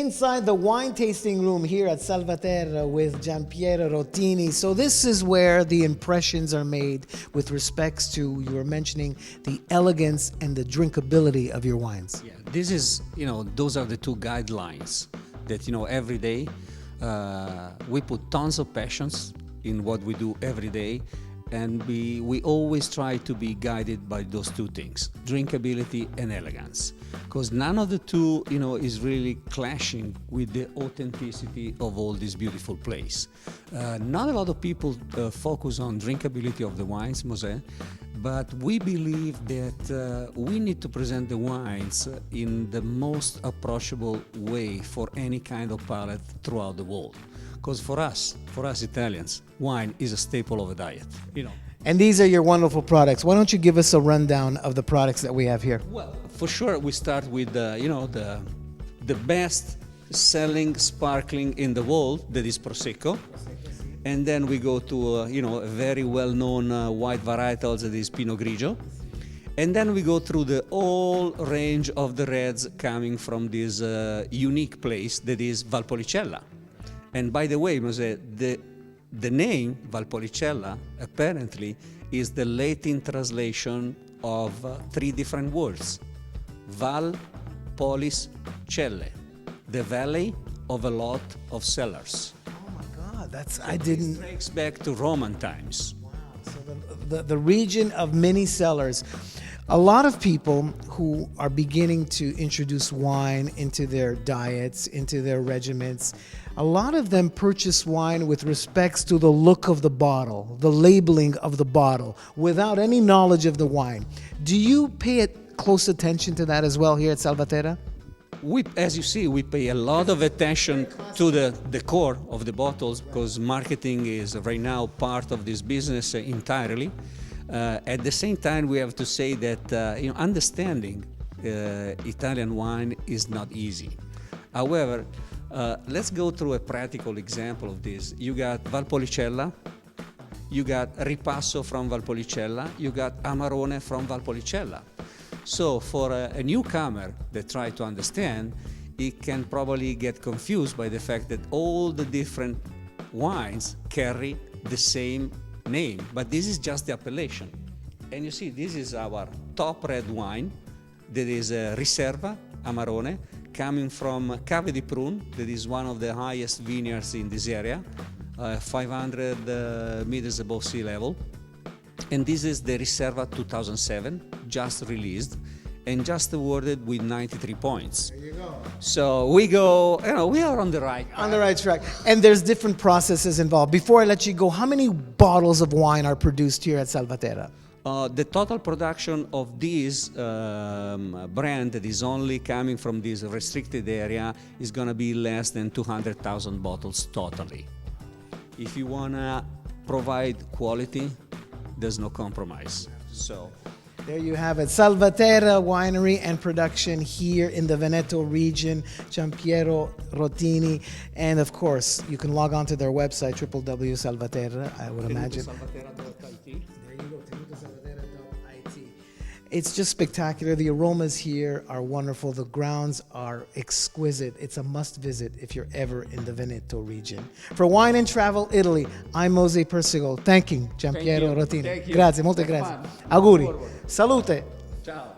inside the wine tasting room here at Salvaterra with Giampiero Rotini. So this is where the impressions are made with respects to, you were mentioning, the elegance and the drinkability of your wines. Yeah, this is, those are the two guidelines that, every day we put tons of passions in what we do every day. And we always try to be guided by those two things, drinkability and elegance, because none of the two, is really clashing with the authenticity of all this beautiful place. Not a lot of people focus on drinkability of the wines, Mosè, but we believe that we need to present the wines in the most approachable way for any kind of palate throughout the world. Because for us Italians, wine is a staple of a diet, And these are your wonderful products. Why don't you give us a rundown of the products that we have here? Well, for sure, we start with the best selling sparkling in the world, that is Prosecco. And then we go to a very well-known white varietals, that is Pinot Grigio. And then we go through the whole range of the reds coming from this unique place that is Valpolicella. And by the way, Mosè, the name Valpolicella apparently is the Latin translation of three different words. Val, Polis, Celle, the valley of a lot of cellars. Oh my God, It tracks back to Roman times. Wow, so the region of many cellars. A lot of people who are beginning to introduce wine into their diets, into their regimens, a lot of them purchase wine with respects to the look of the bottle, the labeling of the bottle, without any knowledge of the wine. Do you pay close attention to that as well here at Salvaterra? As you see, we pay a lot of attention to the decor of the bottles, because marketing is right now part of this business entirely. At the same time, we have to say that understanding Italian wine is not easy. However, let's go through a practical example of this. You got Valpolicella, you got Ripasso from Valpolicella, you got Amarone from Valpolicella. So for a newcomer that try to understand, it can probably get confused by the fact that all the different wines carry the same name, but this is just the appellation. And you see, this is our top red wine, that is Riserva Amarone, coming from Cave di Prun, that is one of the highest vineyards in this area, 500 meters above sea level. And this is the Riserva 2007, just released, and just awarded with 93 points. There you go. So we are on the right path. On the right track. And there's different processes involved. Before I let you go, how many bottles of wine are produced here at Salvaterra? The total production of this brand that is only coming from this restricted area is going to be less than 200,000 bottles totally. If you want to provide quality, there's no compromise. So there you have it. Salvaterra Winery and Production here in the Veneto region. Giampiero Rotini. And of course, you can log on to their website, www.salvaterra, I would imagine. Salvaterra.it. There you go, tenutesalvaterra.it. It's just spectacular. The aromas here are wonderful. The grounds are exquisite. It's a must visit if you're ever in the Veneto region. For Wine and Travel Italy, I'm Mosè Persico. Thanking Giampiero Rotini. Thank you. Grazie, molte grazie. Auguri. Salute. Ciao.